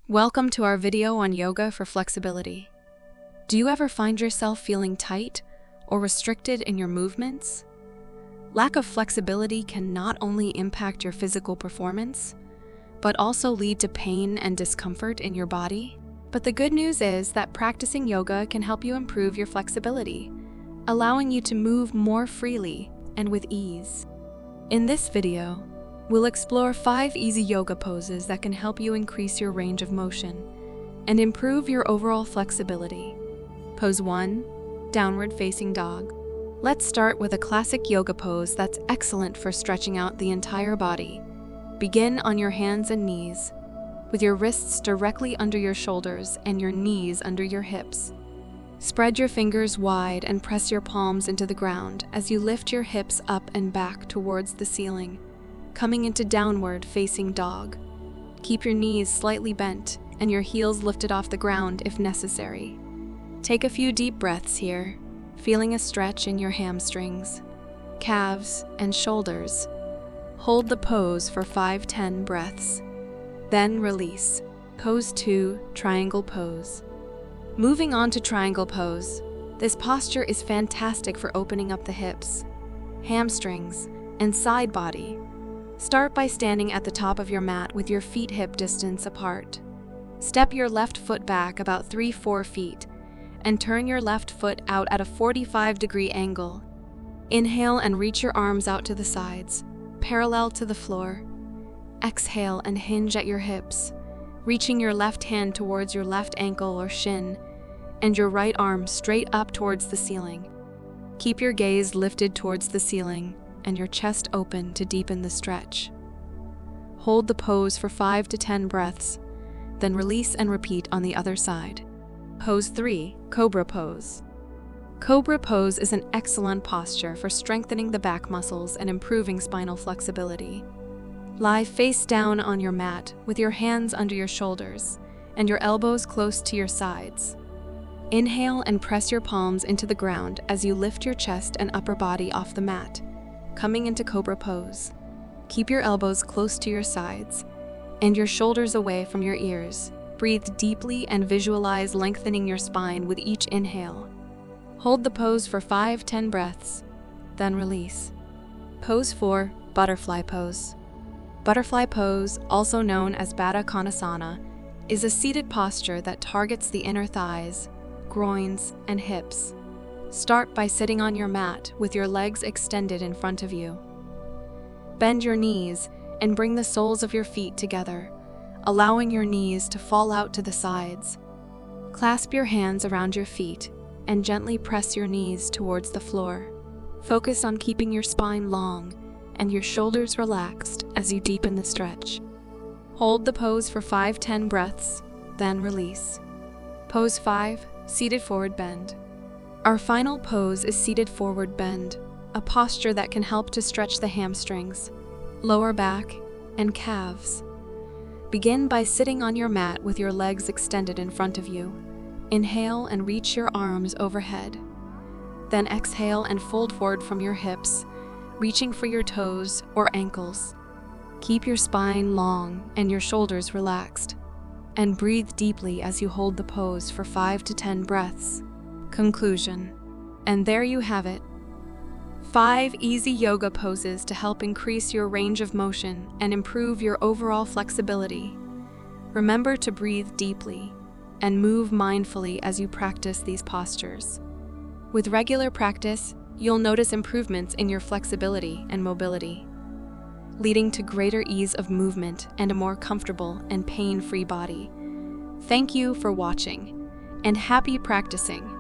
Welcome to our video on yoga for flexibility. Do you ever find yourself feeling tight or restricted in your movements? Lack of flexibility can not only impact your physical performance, but also lead to pain and discomfort in your body. But the good news is that practicing yoga can help you improve your flexibility, allowing you to move more freely and with ease. In this video, we'll explore 5 easy yoga poses that can help you increase your range of motion and improve your overall flexibility. Pose 1, Downward Facing Dog. Let's start with a classic yoga pose that's excellent for stretching out the entire body. Begin on your hands and knees, with your wrists directly under your shoulders and your knees under your hips. Spread your fingers wide and press your palms into the ground as you lift your hips up and back towards the ceiling, coming into Downward Facing Dog. Keep your knees slightly bent and your heels lifted off the ground if necessary. Take a few deep breaths here, feeling a stretch in your hamstrings, calves, and shoulders. Hold the pose for 5-10 breaths. Then release. Pose 2, Triangle Pose. Moving on to Triangle Pose, this posture is fantastic for opening up the hips, hamstrings, and side body. Start by standing at the top of your mat with your feet hip distance apart. Step your left foot back about 3-4 feet and turn your left foot out at a 45-degree angle. Inhale and reach your arms out to the sides, parallel to the floor. Exhale and hinge at your hips, reaching your left hand towards your left ankle or shin and your right arm straight up towards the ceiling. Keep your gaze lifted towards the ceiling and your chest open to deepen the stretch. Hold the pose for 5-10 breaths, then release and repeat on the other side. Pose 3, Cobra Pose. Cobra Pose is an excellent posture for strengthening the back muscles and improving spinal flexibility. Lie face down on your mat with your hands under your shoulders and your elbows close to your sides. Inhale and press your palms into the ground as you lift your chest and upper body off the mat, coming into Cobra Pose. Keep your elbows close to your sides and your shoulders away from your ears. Breathe deeply and visualize lengthening your spine with each inhale. Hold the pose for 5-10 breaths, then release. Pose 4, Butterfly Pose. Butterfly Pose, also known as Baddha Konasana, is a seated posture that targets the inner thighs, groins, and hips. Start by sitting on your mat with your legs extended in front of you. Bend your knees and bring the soles of your feet together, allowing your knees to fall out to the sides. Clasp your hands around your feet and gently press your knees towards the floor. Focus on keeping your spine long and your shoulders relaxed as you deepen the stretch. Hold the pose for 5-10 breaths, then release. Pose 5, Seated Forward Bend. Our final pose is Seated Forward Bend, a posture that can help to stretch the hamstrings, lower back, and calves. Begin by sitting on your mat with your legs extended in front of you. Inhale and reach your arms overhead. Then exhale and fold forward from your hips, reaching for your toes or ankles. Keep your spine long and your shoulders relaxed, and breathe deeply as you hold the pose for 5-10 breaths. Conclusion. And there you have it. 5 easy yoga poses to help increase your range of motion and improve your overall flexibility. Remember to breathe deeply and move mindfully as you practice these postures. With regular practice, you'll notice improvements in your flexibility and mobility, leading to greater ease of movement and a more comfortable and pain-free body. Thank you for watching, and happy practicing!